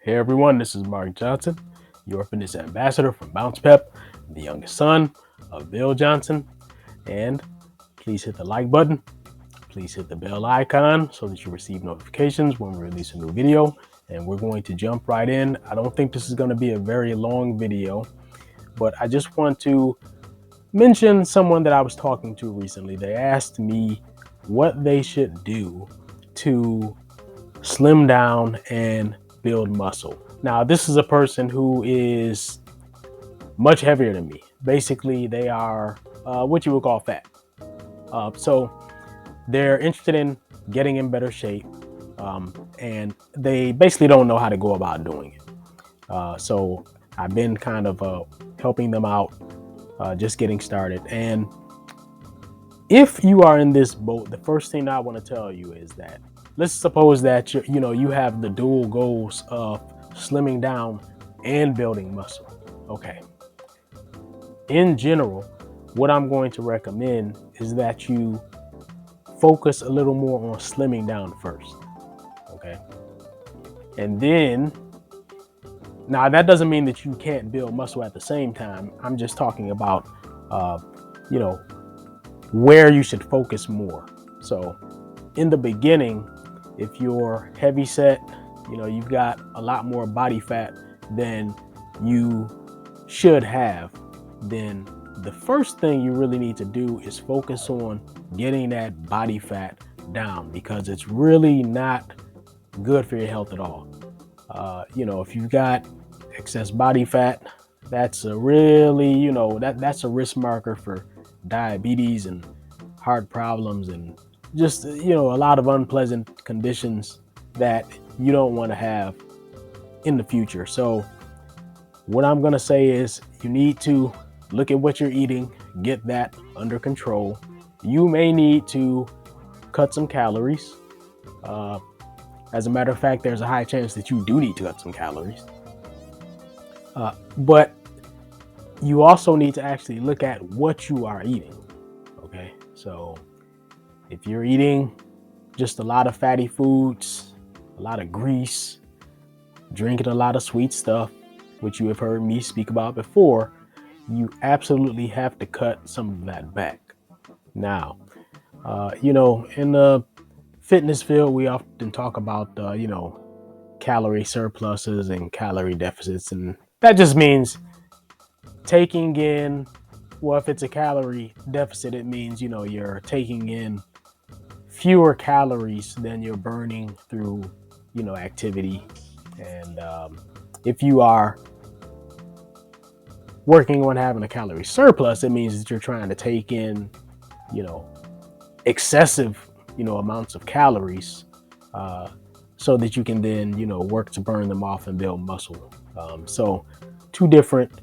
Hey everyone, this is Mark Johnson, your fitness ambassador from Bounce Pep, the youngest son of Bill Johnson. And please hit the like button. Please hit the bell icon so that you receive notifications when we release a new video. And we're going to jump right in. I don't think this is going to be a very long video, but I just want to mention someone that I was talking to recently. They asked me what they should do to slim down and build muscle. Now, this is a person who is much heavier than me. Basically, they are what you would call fat. So they're interested in getting in better shape, and they basically don't know how to go about doing it. So I've been kind of helping them out, just getting started. And if you are in this boat, the first thing I want to tell you is that let's suppose that you have the dual goals of slimming down and building muscle. Okay. In general, what I'm going to recommend is that you focus a little more on slimming down first. Okay. And then, now that doesn't mean that you can't build muscle at the same time. I'm just talking about, you know, where you should focus more. So in the beginning, if you're heavy set, you've got a lot more body fat than you should have, then the first thing you really need to do is focus on getting that body fat down, because it's really not good for your health at all. If you've got excess body fat, that's a really, that's a risk marker for diabetes and heart problems and just, a lot of unpleasant conditions that you don't want to have in the future. So what I'm going to say is you need to look at what you're eating, get that under control. You may need to cut some calories. As a matter of fact, there's a high chance that you do need to cut some calories. But you also need to actually look at what you are eating. Okay. So if you're eating just a lot of fatty foods, a lot of grease, drinking a lot of sweet stuff, which you have heard me speak about before, you absolutely have to cut some of that back. Now, in the fitness field, we often talk about, calorie surpluses and calorie deficits. And that just means taking in, well, if it's a calorie deficit, it means, you're taking in fewer calories than you're burning through, activity. And if you are working on having a calorie surplus, it means that you're trying to take in, excessive, amounts of calories, so that you can then, work to burn them off and build muscle. So two different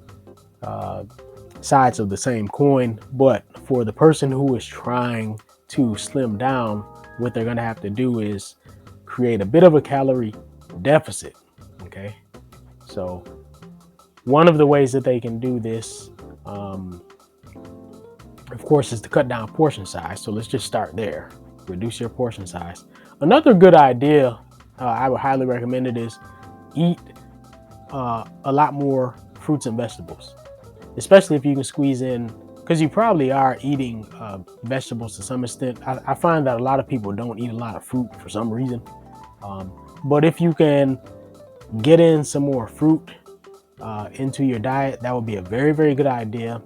sides of the same coin. But for the person who is trying to slim down, what they're going to have to do is create a bit of a calorie deficit. Okay. So one of the ways that they can do this, of course, is to cut down portion size. So let's just start there. Reduce your portion size. Another good idea, I would highly recommend it, is eat a lot more fruits and vegetables, especially if you can squeeze in, because you probably are eating vegetables to some extent. I find that a lot of people don't eat a lot of fruit for some reason. But if you can get in some more fruit into your diet, that would be a very, very good idea,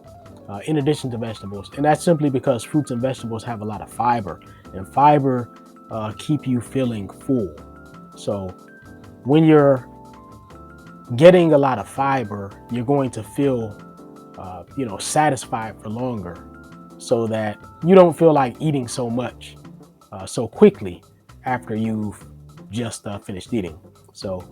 in addition to vegetables. And that's simply because fruits and vegetables have a lot of fiber, and fiber keep you feeling full. So when you're getting a lot of fiber, you're going to feel satisfied for longer, so that you don't feel like eating so much so quickly after you've just finished eating. So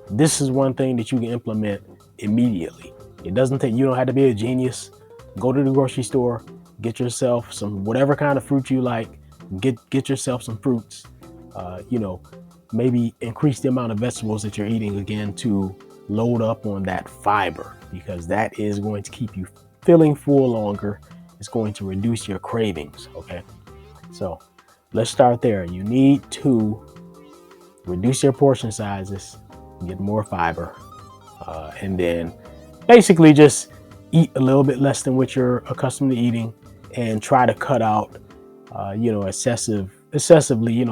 this is one thing that you can implement immediately. It doesn't take, you don't have to be a genius. Go to the grocery store, get yourself some whatever kind of fruit you like, get yourself some fruits, maybe increase the amount of vegetables that you're eating again to load up on that fiber, because that is going to keep you feeling full longer. It's going to reduce your cravings. Okay. So let's start there. You need to reduce your portion sizes, get more fiber, and then basically just eat a little bit less than what you're accustomed to eating, and try to cut out, excessively,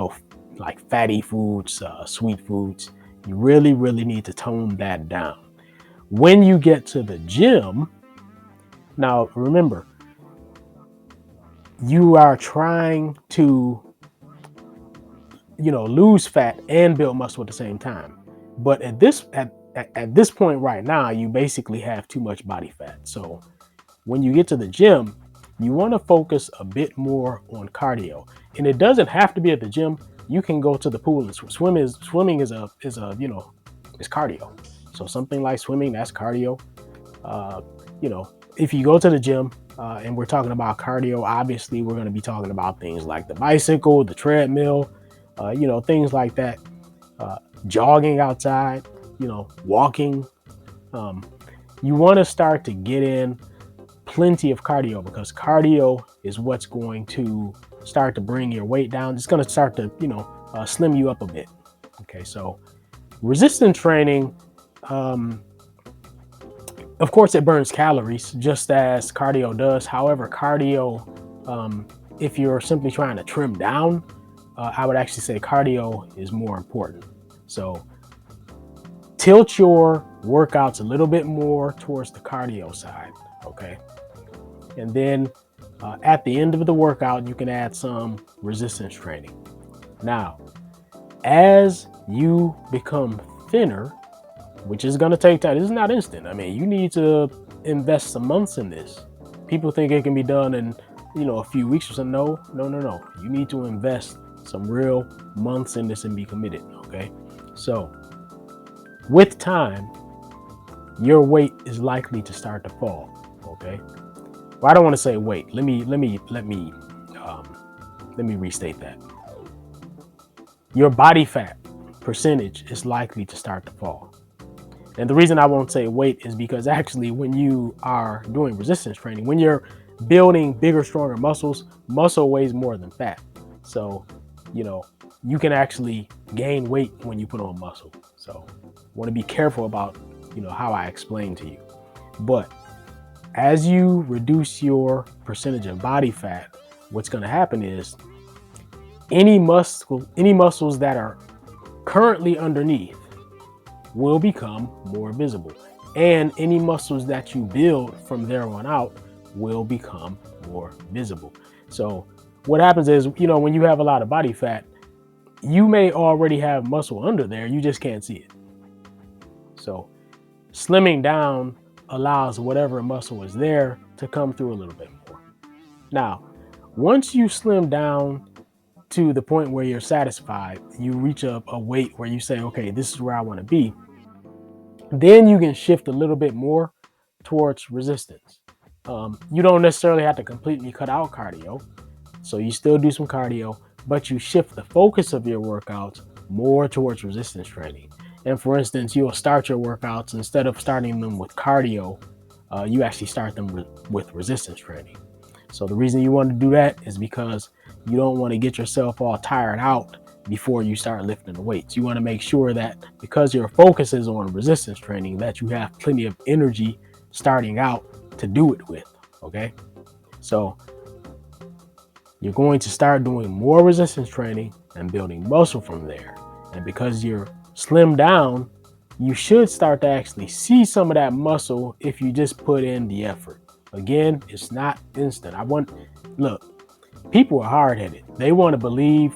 like fatty foods, sweet foods. You really, really need to tone that down. When you get to the gym, now remember, you are trying to, lose fat and build muscle at the same time. But at this point right now, you basically have too much body fat. So when you get to the gym, you want to focus a bit more on cardio. And it doesn't have to be at the gym. You can go to the pool and swim. Swimming is is cardio. So something like swimming, that's cardio. Uh, if you go to the gym, and we're talking about cardio, obviously we're going to be talking about things like the bicycle, the treadmill, things like that. Uh, Jogging outside, walking. Um, you want to start to get in plenty of cardio, because cardio is what's going to start to bring your weight down. It's going to start to, slim you up a bit. Okay, so resistance training, of course, it burns calories just as cardio does. However, cardio, if you're simply trying to trim down, I would actually say cardio is more important. So tilt your workouts a little bit more towards the cardio side, okay? And then at the end of the workout, you can add some resistance training. Now, as you become thinner, which is going to take time, this is not instant. I mean, you need to invest some months in this. People think it can be done in, a few weeks or something. No. You need to invest some real months in this and be committed, okay? So with time, your weight is likely to start to fall, okay? Well, I don't want to say weight. Let me restate that. Your body fat percentage is likely to start to fall. And the reason I won't say weight is because actually when you are doing resistance training, when you're building bigger, stronger muscles, muscle weighs more than fat. So, you can actually gain weight when you put on muscle. So want to be careful about, how I explain to you. But as you reduce your percentage of body fat, what's going to happen is any muscles that are currently underneath will become more visible, and any muscles that you build from there on out will become more visible. So what happens is, when you have a lot of body fat, you may already have muscle under there, you just can't see it. So slimming down allows whatever muscle is there to come through a little bit more. Now, once you slim down to the point where you're satisfied, you reach a weight where you say, okay, this is where I want to be. Then you can shift a little bit more towards resistance. You don't necessarily have to completely cut out cardio. So you still do some cardio, but you shift the focus of your workouts more towards resistance training. And for instance, you'll start your workouts, instead of starting them with cardio, you actually start them with resistance training. So the reason you want to do that is because you don't want to get yourself all tired out before you start lifting the weights. You want to make sure that because your focus is on resistance training, that you have plenty of energy starting out to do it with, okay? So you're going to start doing more resistance training and building muscle from there. And because you're slimmed down, you should start to actually see some of that muscle if you just put in the effort. Again, it's not instant. Look, people are hard-headed. They want to believe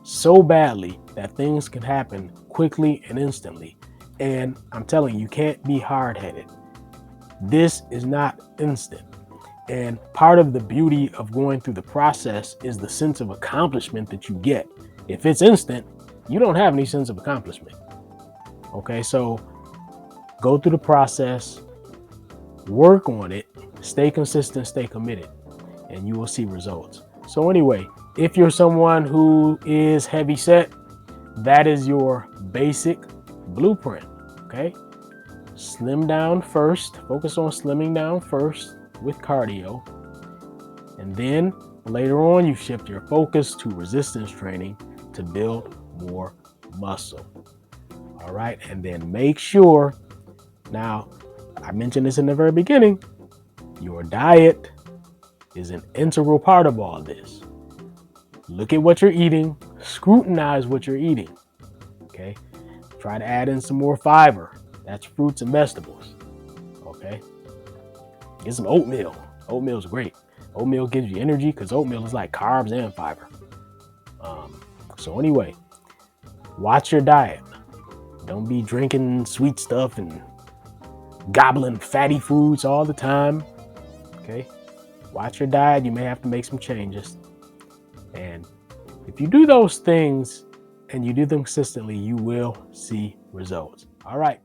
so badly that things can happen quickly and instantly. And I'm telling you, you can't be hard-headed. This is not instant. And part of the beauty of going through the process is the sense of accomplishment that you get. If it's instant, you don't have any sense of accomplishment. Okay, so go through the process, work on it, stay consistent, stay committed, and you will see results. So anyway, if you're someone who is heavy set, that is your basic blueprint, okay? Slim down first, focus on slimming down first with cardio. And then later on, you shift your focus to resistance training to build more muscle. All right. And then make sure, now, I mentioned this in the very beginning, your diet is an integral part of all this. Look at what you're eating, scrutinize what you're eating. Okay. Try to add in some more fiber. That's fruits and vegetables. Okay. Get some oatmeal. Oatmeal is great. Oatmeal gives you energy because oatmeal is like carbs and fiber. So anyway, watch your diet. Don't be drinking sweet stuff and gobbling fatty foods all the time. Okay. Watch your diet. You may have to make some changes. And if you do those things and you do them consistently, you will see results. All right.